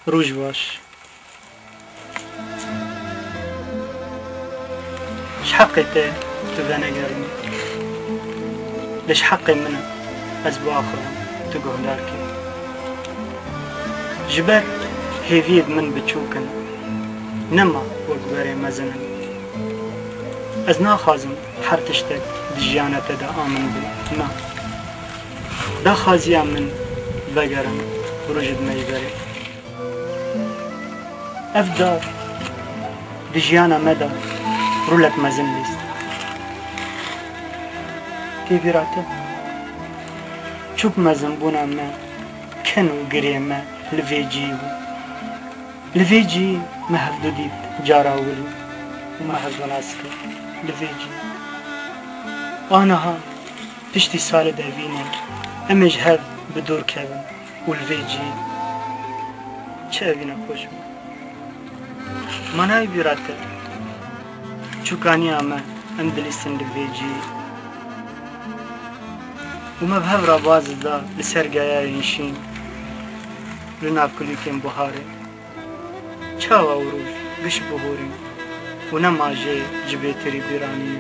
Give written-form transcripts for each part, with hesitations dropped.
روج باش. اش حقي تبدا نقرني؟ ليش حقي منه از باخرم تقول لاركي؟ جبت هيفيد من بتشوكن نما وقبري مزنن از ناخازم حرتشتك دجيانة دا آمن بي ما دا خازيا من بقرن ورجد ميبري افدار دجيانة مدى رولت مزن ليست كي براته چوب مزن بونا ما كنو قري ما لفيجي لفيجي ما هفدو ديت جارا ولو وما هفدو ناسكو لفيجي انا ها پشتی سال دوینه امج هف بدور کبن والفيجي چه اوینه خوش منای بیراته چوکانی اما ام دلیستن لفيجي وما بهف راباز دا لسر گایا ينشين لناف كليكين بهاري چاوا وروش قش بهوري ونما جي جبيتري بيراني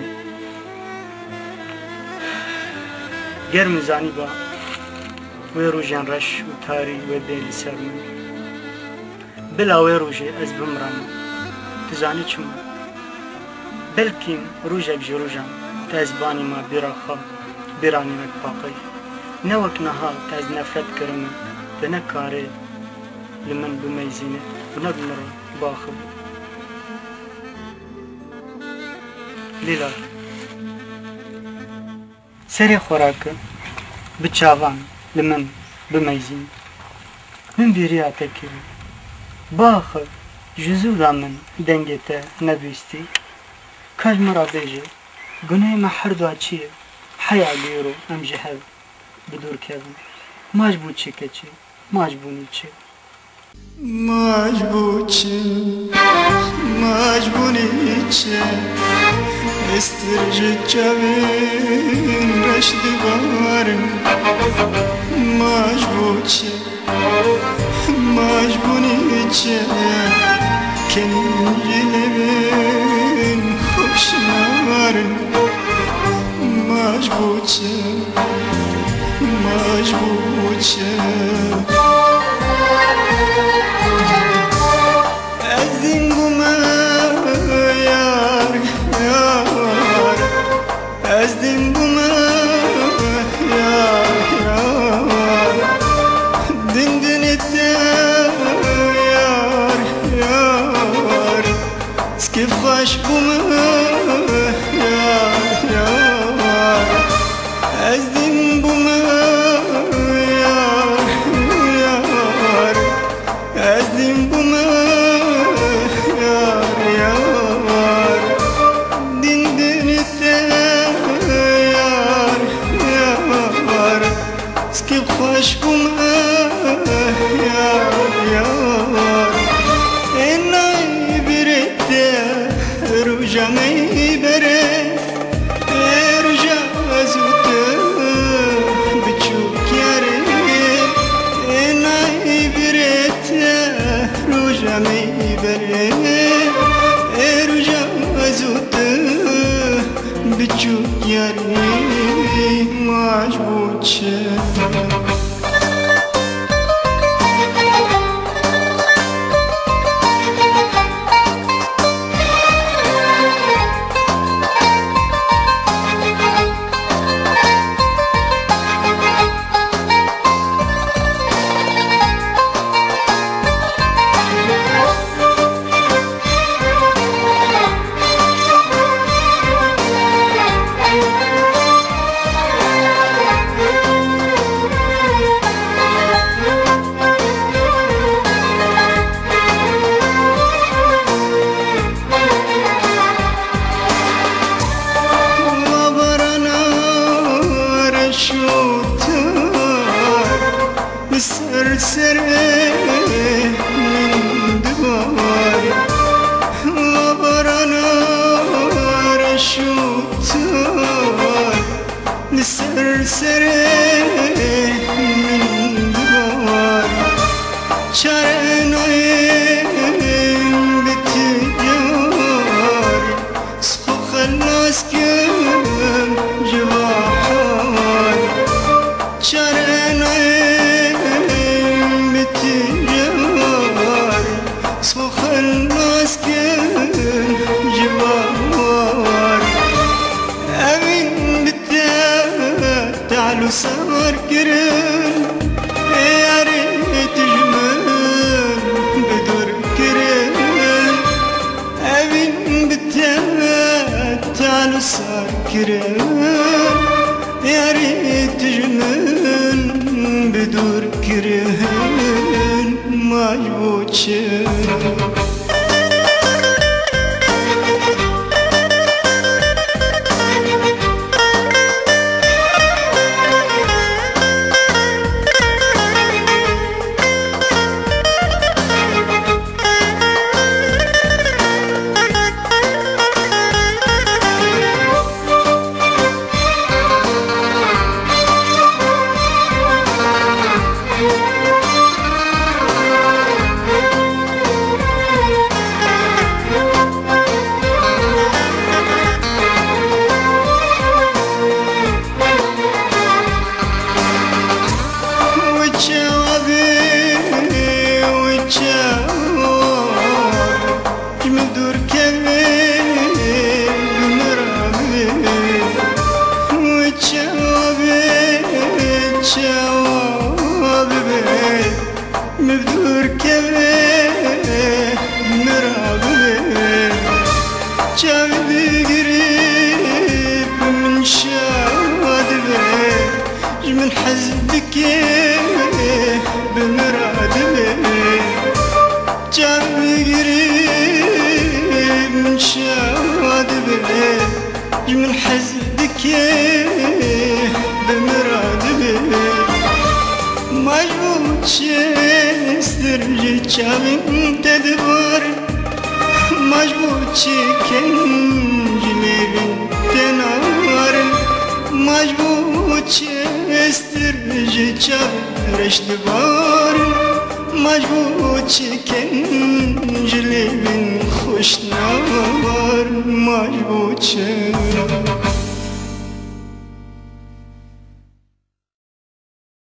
غير ميزاني با ويروجان رش وتاري ودين سرمن بلا ويروجي از بمران تزاني چما بلكن روجك جروجان تازباني ما بيراخا بيراني مكباقي نوك نهار تاز نفرت كرمن بنكاري لمن بميزينه ونبنر باخب ليلا سري خوراك بتشافان لمن بميزين من بيرياتك باخب جزودا من دنگته نبيستي كاج مرا بيجي گناه ما حردوا چيه حيا ليرو ام جهل بدور كذا مجبور چه كچي مجبوني چه مجبوني چه استرجي چاوين رشد بارن مجبوني چه كنجي لبين خوش نارن مجبور چه از این گومه یار از این گومه یار دندنت یار سکف خوش گومه یار از این گومه یار از این گومه یار دندنت یار سکف خوش گومه یار اینای برده روژا میبره روژا زوده بچوک یاره اینای برده روژا میبره روژا زوده بچوک یاره مجبور چه نايم بتدار سخو خلاص كم جواحان شارع نايم بتدار سخو خلاص كم جواحان أمين تعالوا سهر كرن يا ريت جمال بدور كرن أمين تعالوا سهر كرن يا ريت جمال بدور كرن ما يوجد مبدور كبير مرابي جابي قريب من شاد بي من حزبك بمراد بي جابي قريب من شاد بي من حزبك بمراد بي مجبور استرجي جامن تدبر مجبور كن جلبين تنار مجبور استرجي جامن رشد بار مجبور كن جلبين خوش نار مجبور